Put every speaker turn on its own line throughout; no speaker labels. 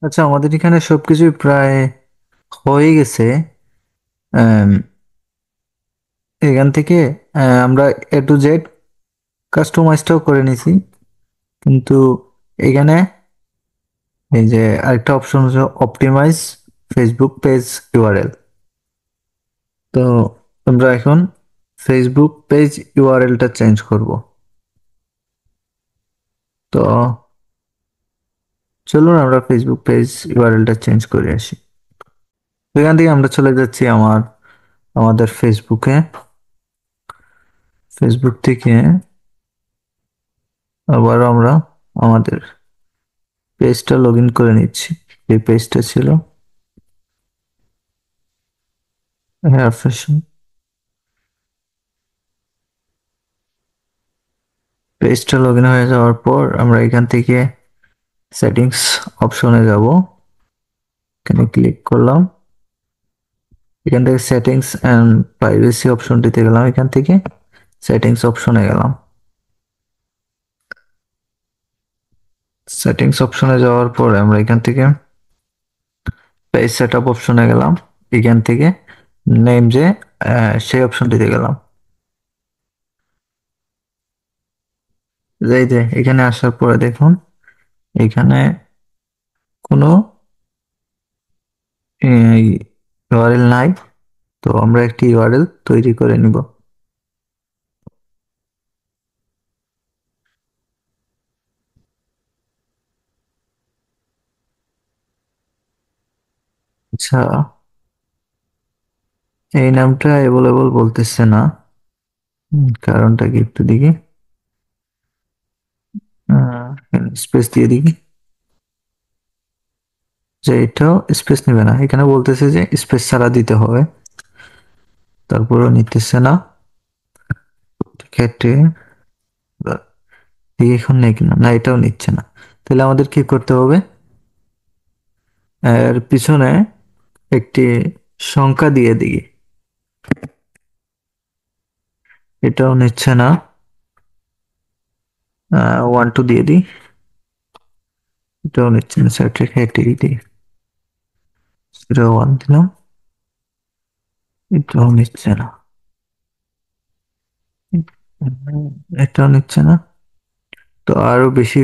আচ্ছা, আমাদের এখানে সবকিছু প্রায় হয়ে গেছে। আম, এখান থেকে আমরা A to Z কাস্টমাইজটাও করে নিছি, কিন্তু এখানে এই যে আরেকটা অপশন হচ্ছে অপটিমাইজ ফেসবুক পেজ ইউআরএল। তো আমরা এখন ফেসবুক পেজ ইউআরএলটা চেঞ্জ করব। তো চলুন আমরা ফেসবুক পেজ ইউআরএলটা চেঞ্জ করে আসি। তো এখান থেকে আমরা চলে যাচ্ছি আমাদের ফেসবুকে। ফেসবুক থেকে আবার আমরা আমাদের পেজটা লগ ইন করে নিচ্ছি। যে পেজটা ছিল হেয়ার ফ্যাশন। পেজটা লগ ইন হয়ে যাওয়ার পর আমরা এখান থেকে সেটিংস অপশনে যাব। এখানে ক্লিক করলাম। এখান থেকে সেটিংস অ্যান্ড প্রাইভেসি অপশনটিতে গেলাম। এখান থেকে সেটিংস অপশনে গেলাম। সেটিংস অপশনে যাওয়ার পর আমরা এখান থেকে পেজ সেটআপ অপশনে গেলাম। এখান থেকে নেম যে সেই অপশনটিতে গেলাম। এই যে এখানে আসার পরে দেখুন এখানে কোনো ইউআরএল নাই। তো আমরা একটি ইউআরএল তৈরি করে নিব। আচ্ছা, এই নামটা অ্যাভেলেবল বলতেছে না। কারণটা কি একটু দেখি। স্পেস দিয়ে দেখি যে এটাও স্পেস নেবে না। এখানে বলতেছে যে স্পেস ছাড়া দিতে হবে, তারপরেও নিতেছে না। কেটে দেখি এখন নেই কিনা। না, এটাও নিচ্ছে না। তাহলে আমাদের কি করতে হবে? এর পিছনে একটি সংখ্যা দিয়ে দিই। এটাও নিচ্ছে না। 1 2 দিয়ে দিই। এটাও নিচ্ছে না। সেট রেখে এটি দিই। 0 1 দিলাম। এটাও নিচ্ছে না। এটাও নিচ্ছে না। তো আরো বেশি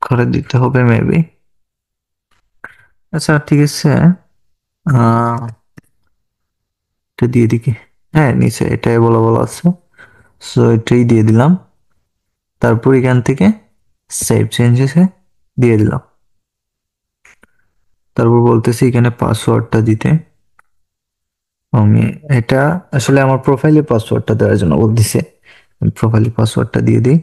করে দিতে হবে মেবি। আচ্ছা, ঠিক আছে। আহ এটা দিয়ে দিকে। হ্যাঁ, নিচে এটাই বলা বলা আছে। সো এটাই দিয়ে দিলাম। তারপর এখান থেকে সেভ চেঞ্জেসে দিয়ে দিলাম। তারপর বলতেছি এখানে পাসওয়ার্ডটা দিতে। আমি এটা আসলে আমার প্রোফাইলে পাসওয়ার্ডটা দেওয়ার জন্য বলতেছে। প্রোফাইলে পাসওয়ার্ডটা দিয়ে দিই।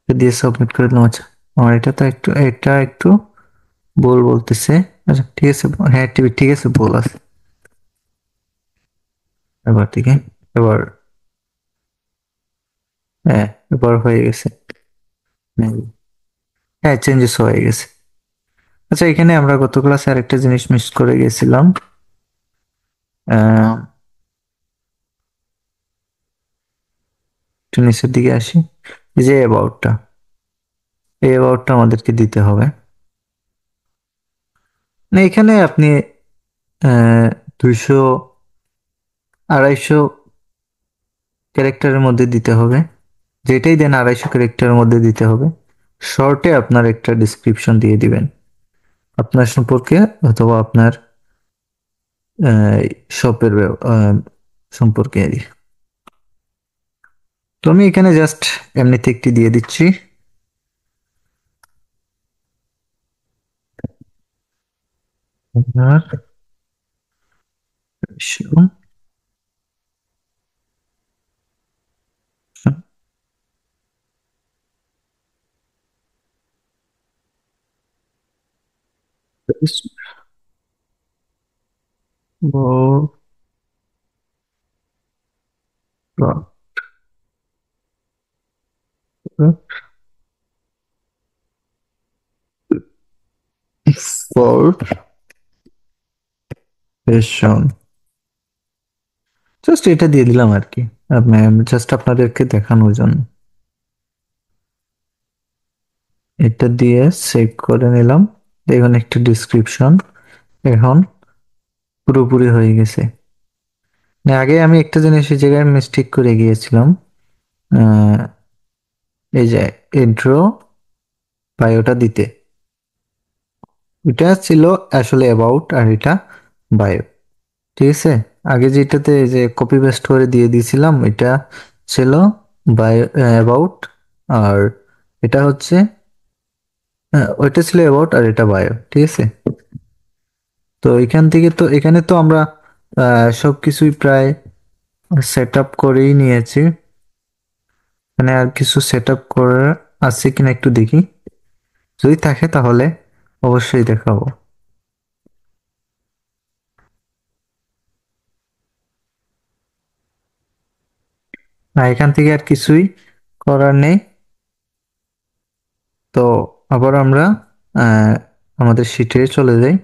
দিয়ে সাবমিট করে দিলাম। আচ্ছা, আমার এটা একটু ভুল বলতেছে। আচ্ছা, ঠিক আছে। হ্যাঁ, ঠিক ঠিক আছে, ভুল আছে। এবার থেকে এবার হ্যাঁ, এবার হয়ে গেছে। হ্যাঁ, চেঞ্জেস হয়ে গেছে। আচ্ছা, এখানে আমরা গত ক্লাসে আরেকটা জিনিস মিস করে গেছিলাম। আহ একটু নিচের দিকে আসি। এই যে অ্যাবাউটটা, এই অ্যাবাউটটা আমাদেরকে দিতে হবে। না, এখানে আপনি 200 250 ক্যারেক্টারের মধ্যে দিতে হবে। যেটাই দেন 250 ক্যারেক্টারের মধ্যে দিতে হবে। শর্টে আপনার একটা ডিসক্রিপশন দিয়ে দিবেন আপনার সম্পর্কে, অথবা আপনার শপের সম্পর্কে আর কি। তো আমি এখানে জাস্ট এমনিতে একটি দিয়ে দিচ্ছি। আপনার ফর ফ্যাশন। জাস্ট এটা দিয়ে দিলাম আর কি। জাস্ট আপনাদেরকে দেখানোর জন্য এটা দিয়ে সেভ করে নিলাম। দেখুন একটা ডিসক্রিপশন এখন পুরোপুরি হয়ে গেছে। না, আগে আমি একটা জিনিস এই জায়গায় মিস্টেক করে গিয়েছিলাম। আহ, এই যে ইন্ট্রো বায়োটা দিতে, এটা ছিল আসলে অ্যাবাউট আর এটা বায়ো। ঠিক আছে, আগে যেটাতে এই যে কপি পেস্ট করে দিয়ে দিয়েছিলাম এটা ছিল বায়ো অ্যাবাউট, আর এটা হচ্ছে ওইটা ছিল অ্যাবাউট আর এটা বায়ো। ঠিক আছে, তো এখান থেকে তো এখানে তো আমরা সবকিছুই প্রায় সেট আপ করেই নিয়েছি। মানে আর কিছু সেট আপ করার আছে কিনা একটু দেখি, যদি থাকে তাহলে অবশ্যই দেখাবো। না, এখান থেকে আর কিছুই করার নেই। তো আবার আমরা আহ, আমাদের শিটে চলে যাই।